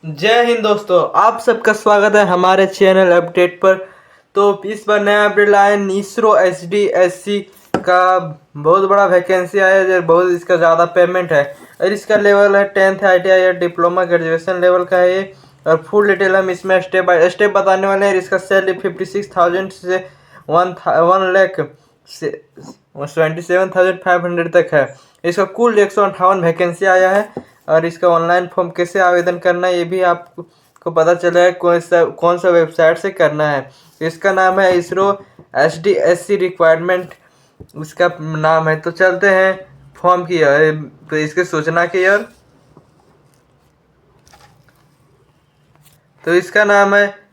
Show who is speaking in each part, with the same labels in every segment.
Speaker 1: जय हिंद दोस्तों, आप सबका स्वागत है हमारे चैनल अपडेट पर। तो इस बार नया अपडेट लाए इसरो SDSC का बहुत बड़ा वैकेंसी आया है, बहुत इसका ज़्यादा पेमेंट है और इसका लेवल है 10th ITI या डिप्लोमा ग्रेजुएशन लेवल का है ये। और फुल डिटेल हम इसमें स्टेप बाय स्टेप बताने वाले हैं। इसका सैलरी 56,000 से 1,27,500 तक है। इसका कुल 158 वैकेंसी आया है और इसका ऑनलाइन फॉर्म कैसे आवेदन करना है ये भी आपको पता चला है कौन सा वेबसाइट से करना है। इसका नाम है इसरो SDSC रिक्वायरमेंट, इसका नाम है। तो चलते हैं फॉर्म की ओर, तो इसके सूचना की ओर। तो इसका नाम है,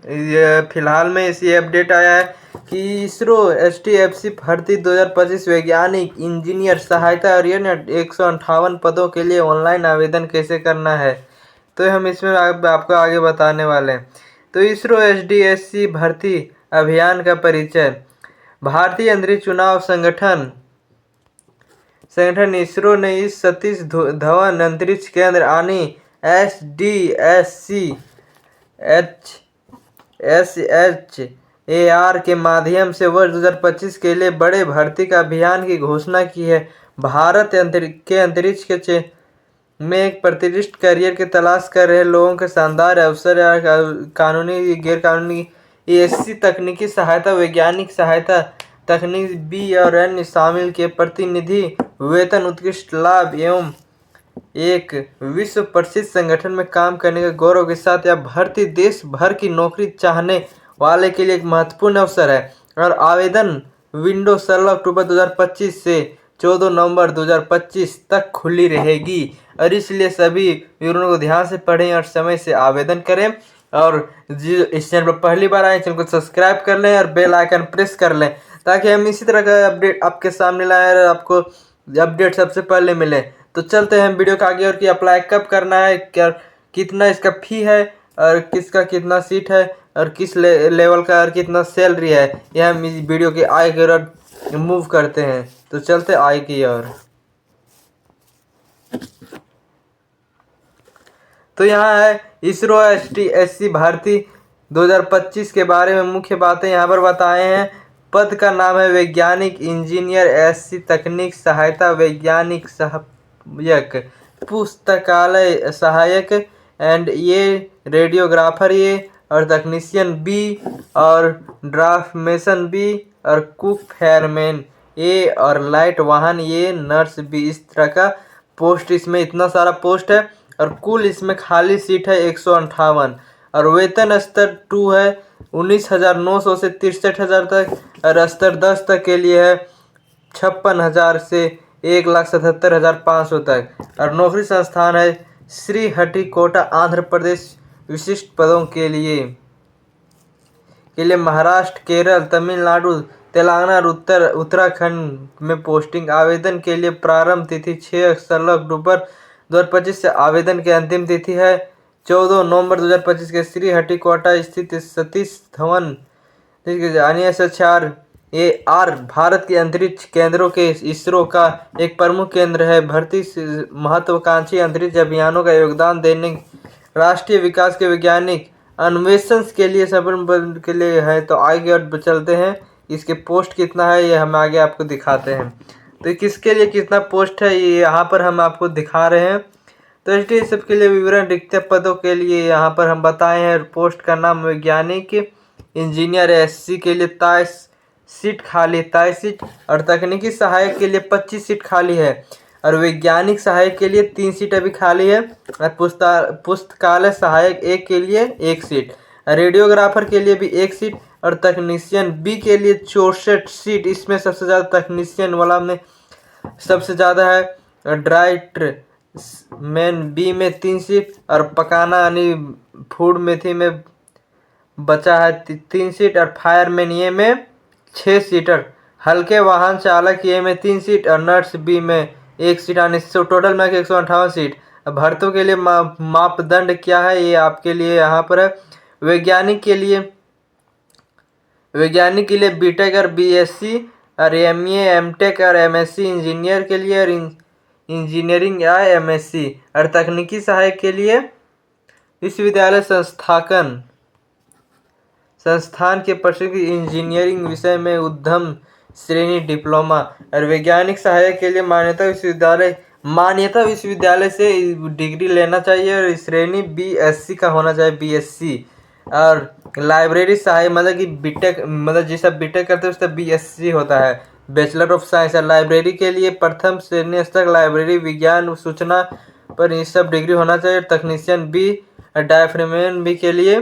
Speaker 1: ये फिलहाल में इसी अपडेट आया है कि इसरो SDSC भर्ती 2025 वैज्ञानिक इंजीनियर सहायता और ये 158 पदों के लिए ऑनलाइन आवेदन कैसे करना है, तो हम इसमें आपको आगे बताने वाले हैं। तो इसरो SDSC भर्ती अभियान का परिचय। भारतीय अंतरिक्ष चुनाव संगठन इसरो ने इस सतीश धवन अंतरिक्ष केंद्र यानी SDSCHAR के माध्यम से वर्ष 2025 के लिए बड़े भर्ती का अभियान की घोषणा की है। भारत के अंतरिक्ष में एक प्रतिष्ठित करियर की तलाश कर रहे लोगों के शानदार अवसर या कानूनी गैर कानूनी SC तकनीकी सहायता, वैज्ञानिक सहायता, तकनीक B और अन्य शामिल के प्रतिनिधि वेतन, उत्कृष्ट लाभ एवं एक विश्व प्रसिद्ध संगठन में काम करने के गौरव के साथ यह भर्ती देश भर की नौकरी चाहने वाले के लिए एक महत्वपूर्ण अवसर है। और आवेदन विंडो 16 अक्टूबर 2025 से 14 नवंबर 2025 तक खुली रहेगी और इसलिए सभी विवरणों को ध्यान से पढ़ें और समय से आवेदन करें। और इस चैनल पर पहली बार आए, चैनल को सब्सक्राइब कर लें और बेल आइकन प्रेस कर लें ताकि हम इसी तरह का अपडेट आपके सामने लाएं और आपको अपडेट सबसे पहले मिले। तो चलते हैं वीडियो का आगे और कि अप्लाई कब करना है, क्या कितना इसका फी है और किसका कितना सीट है और किस लेवल का और कितना सैलरी है, यह हम इस वीडियो के आगे की ओर मूव करते हैं। तो चलते आगे की ओर। तो यहाँ है इसरो SDSC भर्ती 2025 के बारे में मुख्य बातें यहाँ पर बताए हैं। पद का नाम है वैज्ञानिक इंजीनियर SC तकनीक सहायता, वैज्ञानिक सहायक, पुस्तकालय सहायक एंड ये रेडियोग्राफर ये और तकनीशियन B और ड्राफ्टमेसन B और कुक फेयरमैन A और लाइट वाहन ये नर्स B। इस तरह का पोस्ट, इसमें इतना सारा पोस्ट है और कुल इसमें खाली सीट है 158 और वेतन स्तर 2 है 19,900 से 63,000 तक और स्तर 10 तक के लिए है 56,000 से 1,77,500 तक। और नौकरी संस्थान है श्रीहरिकोटा आंध्र प्रदेश। विशिष्ट पदों के लिए महाराष्ट्र, केरल, तमिलनाडु, तेलंगाना और उत्तराखंड में पोस्टिंग। आवेदन के लिए प्रारंभ तिथि 6 अक्टूबर 2025 से आवेदन की अंतिम तिथि है 14 नवंबर 2025 के श्रीहरिकोटा स्थित सतीश धवन SHAR भारत के अंतरिक्ष केंद्रों के इसरो का एक प्रमुख केंद्र है। भर्ती महत्वाकांक्षी अंतरिक्ष अभियानों का योगदान देने, राष्ट्रीय विकास के वैज्ञानिक अन्वेषण के लिए सफल के लिए है। तो आगे और चलते हैं, इसके पोस्ट कितना है ये हम आगे आपको दिखाते हैं। तो किसके लिए कितना पोस्ट है ये यहाँ पर हम आपको दिखा रहे हैं। तो SDSC के लिए विवरण रिक्त पदों के लिए यहाँ पर हम बताए हैं। पोस्ट का नाम वैज्ञानिक इंजीनियर SC के लिए 23 सीट खाली, 23 सीट और तकनीकी सहायक के लिए 25 सीट खाली है और वैज्ञानिक सहायक के लिए 3 सीट अभी खाली है और पुस्तकालय सहायक 1 के लिए 1 सीट, रेडियोग्राफर के लिए भी 1 सीट और तकनीशियन B के लिए 64 सीट। इसमें सबसे ज़्यादा तकनीशियन वाला में सबसे ज़्यादा है। ड्राइटर मैन B में 3 सीट और पकाना यानी फूड मेथी में बचा है 3 सीट और फायरमैन ये में 6 सीटर, हल्के वाहन चालक ये में 3 सीट और नर्स B में 1 सीट आने से टोटल में 158 सीट। भर्तियों के लिए मापदंड क्या है ये आपके लिए यहाँ पर है। वैज्ञानिक के लिए BTech और BSc और MA MTech और MSc, इंजीनियर के लिए और इंजीनियरिंग या MSc। और तकनीकी सहायक के लिए विश्वविद्यालय संस्थान के प्रशिक्षक इंजीनियरिंग विषय में उद्यम श्रेणी डिप्लोमा। और वैज्ञानिक सहायक के लिए मान्यता विश्वविद्यालय से डिग्री लेना चाहिए और श्रेणी BSc का होना चाहिए, BSc। और लाइब्रेरी सहायक मतलब कि बीटेक, मतलब जिसका बीटेक करते हैं उसका BSc होता है, बैचलर ऑफ साइंस। और लाइब्रेरी के लिए प्रथम श्रेणी तक लाइब्रेरी विज्ञान सूचना पर ये सब डिग्री होना चाहिए। तकनीशियन B और डायफ्रेमैन B के लिए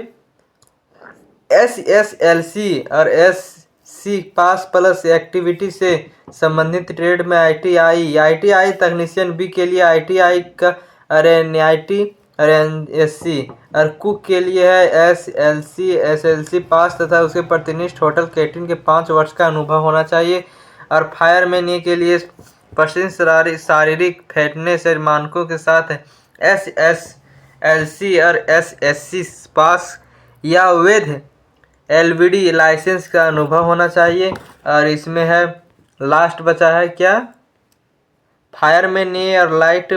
Speaker 1: SSLC और SC पास प्लस एक्टिविटी से संबंधित ट्रेड में ITI तकनीशियन B के लिए ITI का और NIT और NSC। और कुक के लिए है SLC पास तथा उसके प्रतिनिष्ठ होटल कैटरिंग के 5 वर्ष का अनुभव होना चाहिए। और फायरमैन ये के लिए प्रशिक्षण शारीरिक फिटनेस और मानकों के साथ SSLC और SSC पास या वैध LBD लाइसेंस का अनुभव होना चाहिए। और इसमें है लास्ट बचा है क्या, फायरमैन ये और लाइट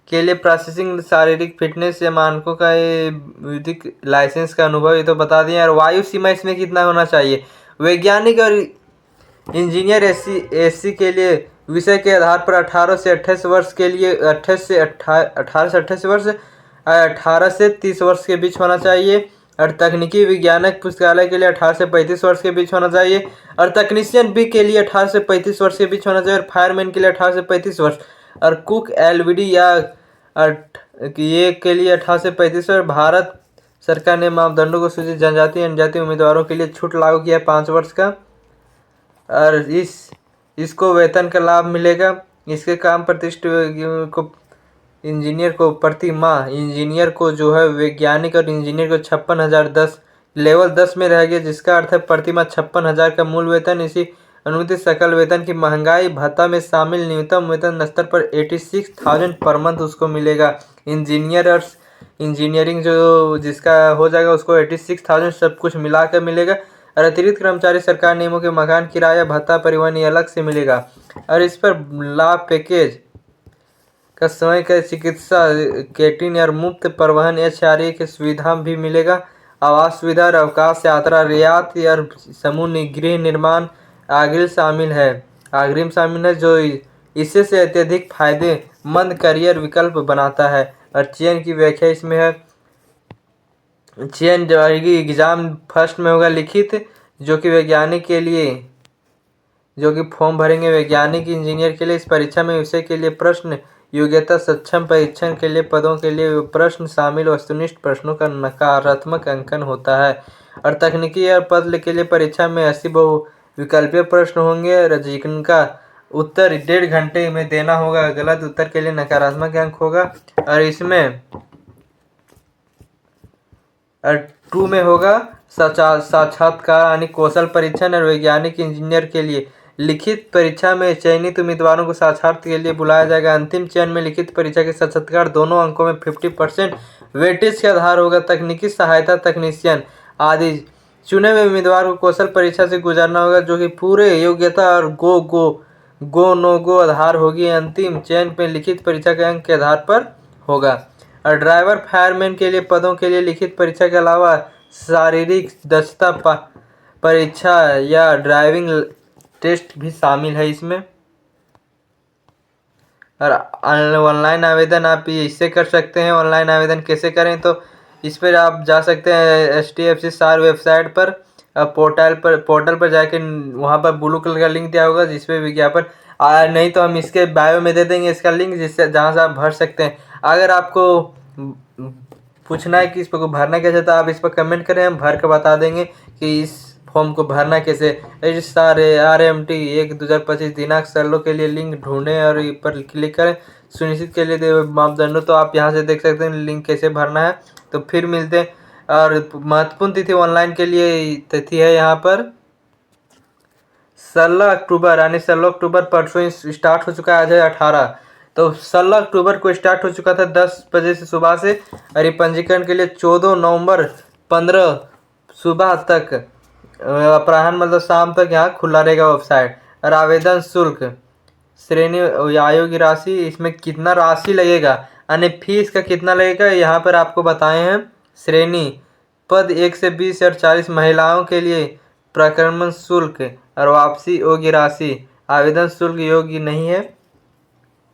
Speaker 1: के लिए प्रोसेसिंग शारीरिक फिटनेस या मानकों का ये विधिक लाइसेंस का अनुभव, ये तो बता दिए। और वायु सीमा इसमें कितना होना चाहिए। वैज्ञानिक और इंजीनियर SC के लिए विषय के आधार पर 18 से 28 वर्ष के लिए 18 से 28 वर्ष 18 से 30 वर्ष के बीच होना चाहिए। और तकनीकी विज्ञानक पुस्तकालय के लिए 18 से 35 वर्ष के बीच होना चाहिए। और तकनीशियन B के लिए 18 से 35 वर्ष के बीच होना चाहिए। और फायरमैन के लिए 18 से 35 वर्ष। और कुक LBD या ये के लिए 18 से 35 वर्ष। भारत सरकार ने मापदंडों को सूचित जनजाति उम्मीदवारों के लिए छूट लागू किया है 5 वर्ष का। और इसको वेतन का लाभ मिलेगा। इसके काम प्रतिष्ठित को इंजीनियर को प्रति माह इंजीनियर को जो है वैज्ञानिक और इंजीनियर को 56,010 लेवल 10 में रह गया, जिसका अर्थ है प्रति माह 56,000 का मूल वेतन। इसी अनुमति सकल वेतन की महंगाई भत्ता में शामिल न्यूनतम वेतन स्तर पर 86,000 पर मंथ उसको मिलेगा। इंजीनियर और इंजीनियरिंग जो जिसका हो जाएगा उसको 86,000 सब कुछ मिला कर मिलेगा। और अतिरिक्त कर्मचारी सरकार नियमों के मकान किराया भत्ता परिवहन ये अलग से मिलेगा। और इस पर लाभ पैकेज का समय का चिकित्सा कैंटीन और मुफ्त परिवहन HRA की सुविधा भी मिलेगा। आवास सुविधा और अवकाश यात्रा रियायत और समूह गृह निर्माण अग्रिम शामिल है जो इससे से अत्यधिक फायदेमंद करियर विकल्प बनाता है। और चयन की व्याख्या इसमें है, चयन एग्जाम फर्स्ट में होगा लिखित, जो कि वैज्ञानिक के लिए जो कि फॉर्म भरेंगे वैज्ञानिक इंजीनियर के लिए। इस परीक्षा में विषय के लिए प्रश्न योग्यता सक्षम परीक्षण के लिए पदों के लिए प्रश्न शामिल वस्तुनिष्ठ प्रश्नों का नकारात्मक अंकन होता है। और तकनीकी और पद के लिए परीक्षा में 80 बहुविकल्पीय प्रश्न होंगे जिनका उत्तर 1.5 घंटे में देना होगा। गलत उत्तर के लिए नकारात्मक अंक होगा। और इसमें 2 में होगा साक्षात्कार यानी कौशल परीक्षण। और वैज्ञानिक इंजीनियर के लिए लिखित परीक्षा में चयनित उम्मीदवारों को साक्षात्कार के लिए बुलाया जाएगा। अंतिम चयन में लिखित परीक्षा के साक्षात्कार दोनों अंकों में 50% वेटेज के आधार होगा। तकनीकी सहायता तकनीशियन आदि चुने हुए उम्मीदवार को कौशल परीक्षा से गुजरना होगा, जो कि पूरे योग्यता और गो नो गो आधार होगी। अंतिम चयन में लिखित परीक्षा के अंक के आधार पर होगा। और ड्राइवर फायरमैन के लिए पदों के लिए लिखित परीक्षा के अलावा शारीरिक दक्षता परीक्षा या ड्राइविंग टेस्ट भी शामिल है इसमें। और ऑनलाइन आवेदन आप इससे कर सकते हैं। ऑनलाइन आवेदन कैसे करें, तो इस पर आप जा सकते हैं HDFC SAR वेबसाइट पर, पोर्टल पर जाके वहाँ पर ब्लू कलर का लिंक दिया होगा जिसपे विज्ञापन नहीं तो हम इसके बायो में दे देंगे इसका लिंक, जिससे जहाँ से आप भर सकते हैं। अगर आपको पूछना है कि इस पर भरना कैसे, तो आप इस पर कमेंट करें, हम भर कर बता देंगे कि इस फॉर्म को भरना कैसे। रजिस्ट्रार RMT 1/2025 दिनांक सर्लो के लिए लिंक ढूंढें और इस पर क्लिक करें। सुनिश्चित के लिए मापदंडों तो आप यहाँ से देख सकते हैं लिंक कैसे भरना है। तो फिर मिलते हैं। और महत्वपूर्ण तिथि ऑनलाइन के लिए तिथि है यहाँ पर 16 अक्टूबर, यानी 16 अक्टूबर परसों स्टार्ट हो चुका है। आज है 18, तो 16 अक्टूबर को स्टार्ट हो चुका था 10 बजे से सुबह से। और ये पंजीकरण के लिए 14 नवंबर 15 सुबह तक अपराह्न मतलब शाम तक यहाँ खुला रहेगा वेबसाइट। और आवेदन शुल्क श्रेणी आयु की राशि, इसमें कितना राशि लगेगा यानी फीस का कितना लगेगा यहाँ पर आपको बताए हैं। श्रेणी पद 1 से 20 और 40 महिलाओं के लिए प्रक्रमण शुल्क और वापसी योग्य राशि। आवेदन शुल्क योग्य नहीं है।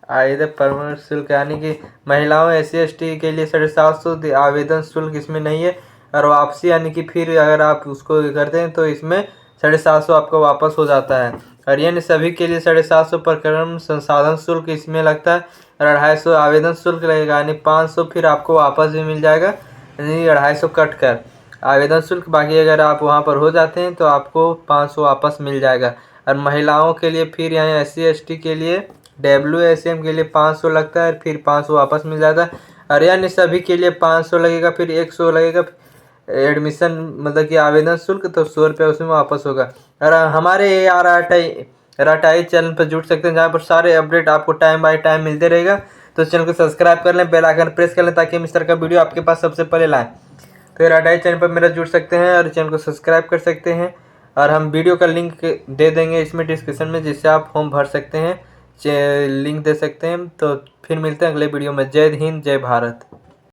Speaker 1: आवेदन प्रमाण शुल्क यानी कि महिलाओं SC/ST के लिए 750 आवेदन शुल्क इसमें नहीं है। और वापसी यानी कि फिर अगर आप उसको करते हैं तो इसमें 750 आपको वापस हो जाता है। और यानी सभी के लिए 750 प्रकरण संसाधन शुल्क इसमें लगता है। और 250 आवेदन शुल्क लगेगा यानी 500 फिर आपको वापस भी मिल जाएगा, यानी 250 कट कर आवेदन शुल्क। बाकी अगर आप वहाँ पर हो जाते हैं तो आपको 500 वापस मिल जाएगा। और महिलाओं के लिए फिर यहाँ SC/ST के लिए WSM के लिए 500 लगता है, फिर 500 वापस मिल जाता है। और यानी सभी के लिए 500 लगेगा, फिर 100 लगेगा एडमिशन मतलब कि आवेदन शुल्क, तो 100 रुपये उसमें वापस होगा। और हमारे RTI चैनल पर जुड़ सकते हैं, जहाँ पर सारे अपडेट आपको टाइम बाय टाइम मिलते रहेगा। तो चैनल को सब्सक्राइब कर लें, बेल आइकन प्रेस कर लें ताकि हम इस तरह का वीडियो आपके पास सबसे पहले लाएँ। तो RTI चैनल पर मेरा जुड़ सकते हैं और चैनल को सब्सक्राइब कर सकते हैं। और हम वीडियो का लिंक दे देंगे इसमें डिस्क्रिप्शन में, जिससे आप फॉर्म भर सकते हैं, लिंक दे सकते हैं। तो फिर मिलते हैं अगले वीडियो में। जय हिंद, जय भारत।